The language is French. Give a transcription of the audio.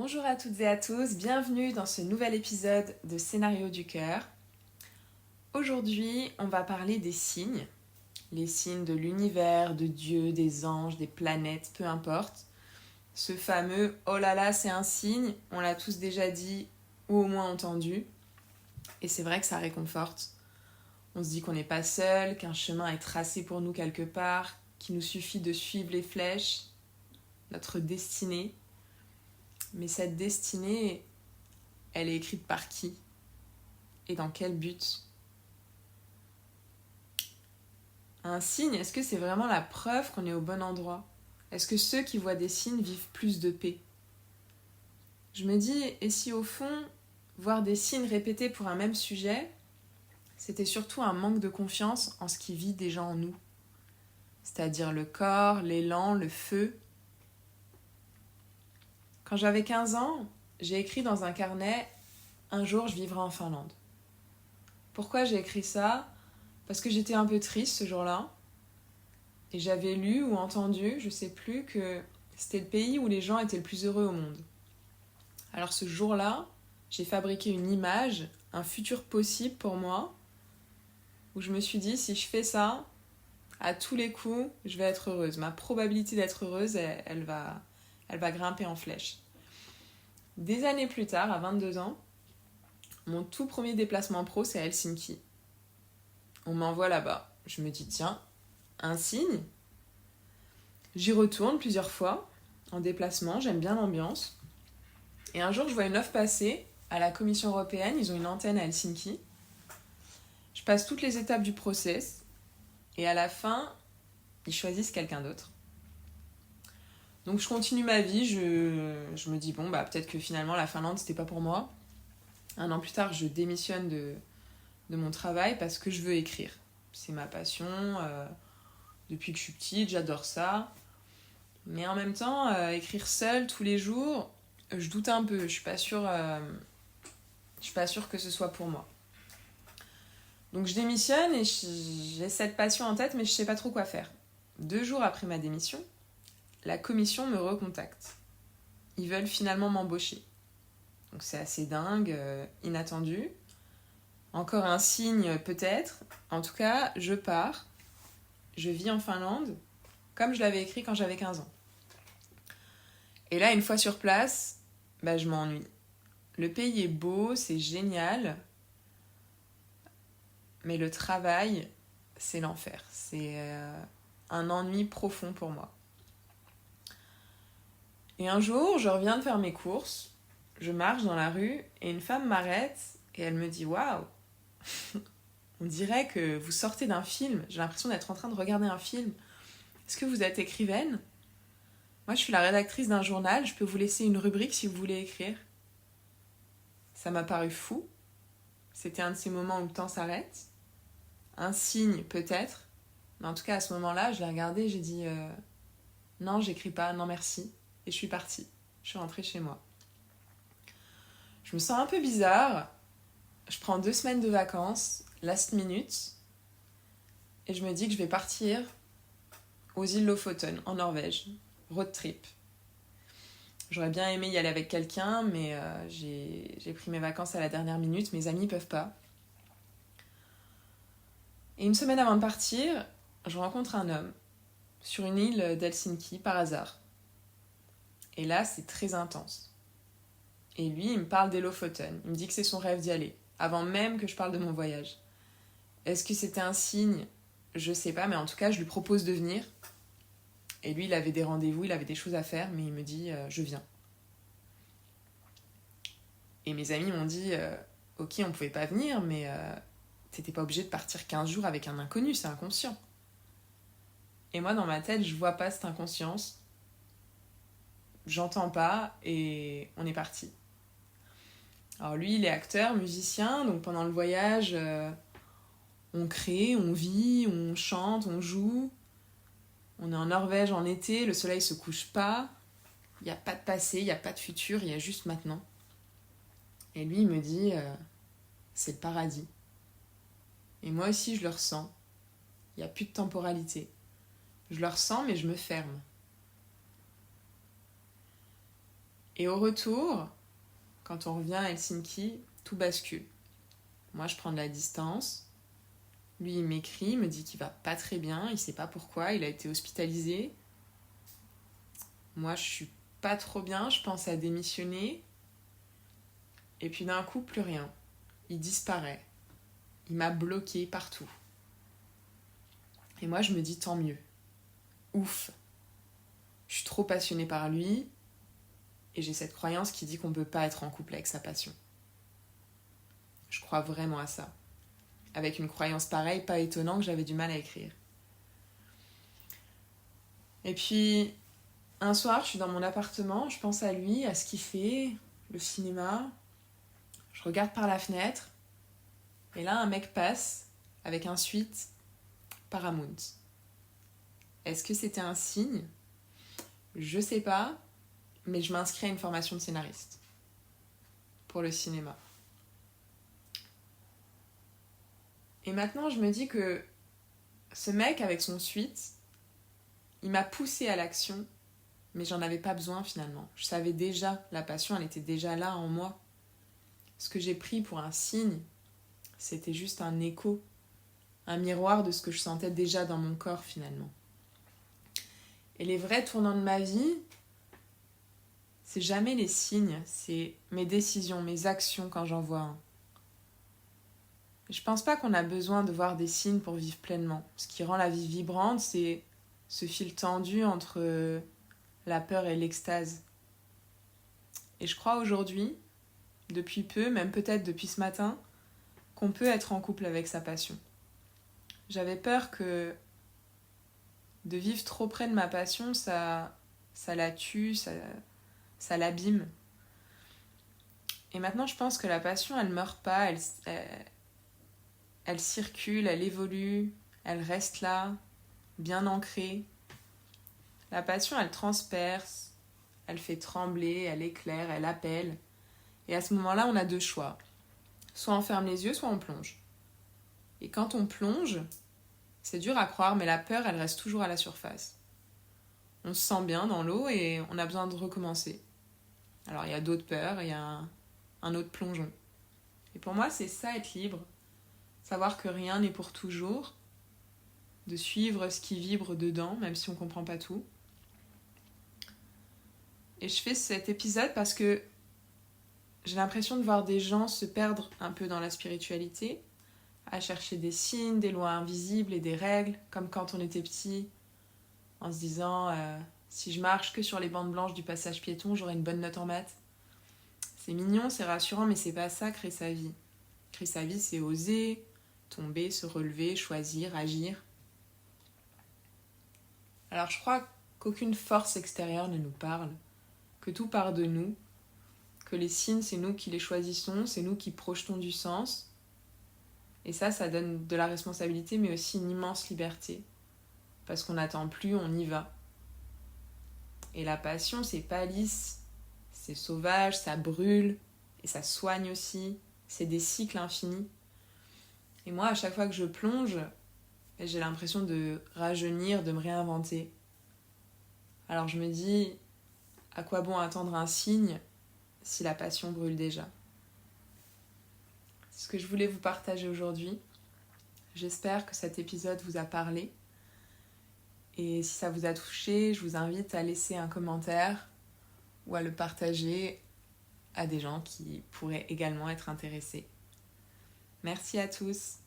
Bonjour à toutes et à tous, bienvenue dans ce nouvel épisode de Scénario du cœur. Aujourd'hui, on va parler des signes, les signes de l'univers, de Dieu, des anges, des planètes, peu importe. Ce fameux « oh là là, c'est un signe », on l'a tous déjà dit ou au moins entendu. Et c'est vrai que ça réconforte. On se dit qu'on n'est pas seul, qu'un chemin est tracé pour nous quelque part, qu'il nous suffit de suivre les flèches, notre destinée. Mais cette destinée, elle est écrite par qui ? Et dans quel but ? Un signe, est-ce que c'est vraiment la preuve qu'on est au bon endroit ? Est-ce que ceux qui voient des signes vivent plus de paix ? Je me dis, et si au fond, voir des signes répétés pour un même sujet, c'était surtout un manque de confiance en ce qui vit déjà en nous. C'est-à-dire le corps, l'élan, le feu. Quand j'avais 15 ans, j'ai écrit dans un carnet « Un jour, je vivrai en Finlande ». Pourquoi j'ai écrit ça ? Parce que j'étais un peu triste ce jour-là. Et j'avais lu ou entendu, je sais plus, que c'était le pays où les gens étaient le plus heureux au monde. Alors ce jour-là, j'ai fabriqué une image, un futur possible pour moi, où je me suis dit, si je fais ça, à tous les coups, je vais être heureuse. Ma probabilité d'être heureuse, elle va grimper en flèche. Des années plus tard, à 22 ans, mon tout premier déplacement pro, c'est à Helsinki. On m'envoie là-bas. Je me dis, tiens, un signe. J'y retourne plusieurs fois en déplacement, j'aime bien l'ambiance. Et un jour, je vois une offre passer à la Commission européenne, ils ont une antenne à Helsinki. Je passe toutes les étapes du process et à la fin, ils choisissent quelqu'un d'autre. Donc je continue ma vie, je me dis, bon, peut-être que finalement la Finlande, c'était pas pour moi. Un an plus tard, je démissionne de mon travail parce que je veux écrire. C'est ma passion, depuis que je suis petite, j'adore ça. Mais en même temps, écrire seule tous les jours, je doute un peu. Je suis pas sûre que ce soit pour moi. Donc je démissionne et j'ai cette passion en tête, mais je sais pas trop quoi faire. 2 jours après ma démission, la commission me recontacte. Ils veulent finalement m'embaucher. Donc c'est assez dingue, inattendu. Encore un signe peut-être. En tout cas, je pars. Je vis en Finlande, comme je l'avais écrit quand j'avais 15 ans. Et là, une fois sur place, je m'ennuie. Le pays est beau, c'est génial. Mais le travail, c'est l'enfer. C'est un ennui profond pour moi. Et un jour, je reviens de faire mes courses. Je marche dans la rue et une femme m'arrête et elle me dit « Waouh, on dirait que vous sortez d'un film. J'ai l'impression d'être en train de regarder un film. Est-ce que vous êtes écrivaine ? Moi, je suis la rédactrice d'un journal. Je peux vous laisser une rubrique si vous voulez écrire. » Ça m'a paru fou. C'était un de ces moments où le temps s'arrête. Un signe, peut-être. Mais en tout cas, à ce moment-là, je l'ai regardé et j'ai dit « Non, j'écris pas, non merci. » Et je suis partie. Je suis rentrée chez moi. Je me sens un peu bizarre. Je prends 2 semaines de vacances, last minute, et je me dis que je vais partir aux îles Lofoten, en Norvège. Road trip. J'aurais bien aimé y aller avec quelqu'un, mais j'ai pris mes vacances à la dernière minute. Mes amis ne peuvent pas. Et une semaine avant de partir, je rencontre un homme sur une île d'Helsinki par hasard. Et là, c'est très intense. Et lui, il me parle des Lofoten. Il me dit que c'est son rêve d'y aller, avant même que je parle de mon voyage. Est-ce que c'était un signe ? Je sais pas, mais en tout cas, je lui propose de venir. Et lui, il avait des rendez-vous, il avait des choses à faire, mais il me dit « je viens ». Et mes amis m'ont dit « ok, on pouvait pas venir, mais t'étais pas obligé de partir 15 jours avec un inconnu, c'est inconscient ». Et moi, dans ma tête, je vois pas cette inconscience. J'entends pas et on est parti. Alors lui, il est acteur, musicien, donc pendant le voyage, on crée, on vit, on chante, on joue. On est en Norvège en été, le soleil se couche pas. Il n'y a pas de passé, il n'y a pas de futur, il y a juste maintenant. Et lui, il me dit, c'est le paradis. Et moi aussi, je le ressens. Il n'y a plus de temporalité. Je le ressens, mais je me ferme. Et au retour, quand on revient à Helsinki, tout bascule. Moi, je prends de la distance. Lui, il m'écrit, me dit qu'il va pas très bien, il sait pas pourquoi, il a été hospitalisé. Moi, je suis pas trop bien, je pense à démissionner. Et puis d'un coup, plus rien. Il disparaît. Il m'a bloqué partout. Et moi, je me dis tant mieux. Ouf. Je suis trop passionnée par lui. Et j'ai cette croyance qui dit qu'on ne peut pas être en couple avec sa passion. Je crois vraiment à ça. Avec une croyance pareille, pas étonnant que j'avais du mal à écrire. Et puis, un soir, je suis dans mon appartement, je pense à lui, à ce qu'il fait, le cinéma. Je regarde par la fenêtre. Et là, un mec passe avec un suite Paramount. Est-ce que c'était un signe ? Je sais pas, mais je m'inscris à une formation de scénariste pour le cinéma. Et maintenant, je me dis que ce mec avec son suite, il m'a poussée à l'action, mais j'en avais pas besoin finalement. Je savais déjà, la passion, elle était déjà là en moi. Ce que j'ai pris pour un signe, c'était juste un écho, un miroir de ce que je sentais déjà dans mon corps finalement. Et les vrais tournants de ma vie, c'est jamais les signes, c'est mes décisions, mes actions quand j'en vois un. Je pense pas qu'on a besoin de voir des signes pour vivre pleinement. Ce qui rend la vie vibrante, c'est ce fil tendu entre la peur et l'extase. Et je crois aujourd'hui, depuis peu, même peut-être depuis ce matin, qu'on peut être en couple avec sa passion. J'avais peur que de vivre trop près de ma passion, ça la tue, ça l'abîme. Et maintenant, je pense que la passion, elle meurt pas, elle circule, elle évolue, elle reste là, bien ancrée. La passion, elle transperce, elle fait trembler, elle éclaire, elle appelle. Et à ce moment-là, on a deux choix. Soit on ferme les yeux, soit on plonge. Et quand on plonge, c'est dur à croire, mais la peur, elle reste toujours à la surface. On se sent bien dans l'eau et on a besoin de recommencer. Alors il y a d'autres peurs, il y a un autre plongeon. Et pour moi, c'est ça être libre. Savoir que rien n'est pour toujours. De suivre ce qui vibre dedans, même si on ne comprend pas tout. Et je fais cet épisode parce que j'ai l'impression de voir des gens se perdre un peu dans la spiritualité, à chercher des signes, des lois invisibles et des règles, comme quand on était petit, en se disant si je marche que sur les bandes blanches du passage piéton, j'aurai une bonne note en maths. C'est mignon, c'est rassurant, mais c'est pas ça créer sa vie. Créer sa vie, c'est oser, tomber, se relever, choisir, agir. Alors je crois qu'aucune force extérieure ne nous parle, que tout part de nous, que les signes, c'est nous qui les choisissons, c'est nous qui projetons du sens. Et ça donne de la responsabilité, mais aussi une immense liberté. Parce qu'on n'attend plus, on y va. Et la passion, c'est pas lisse, c'est sauvage, ça brûle, et ça soigne aussi. C'est des cycles infinis. Et moi, à chaque fois que je plonge, j'ai l'impression de rajeunir, de me réinventer. Alors je me dis, à quoi bon attendre un signe si la passion brûle déjà ? C'est ce que je voulais vous partager aujourd'hui. J'espère que cet épisode vous a parlé. Et si ça vous a touché, je vous invite à laisser un commentaire ou à le partager à des gens qui pourraient également être intéressés. Merci à tous.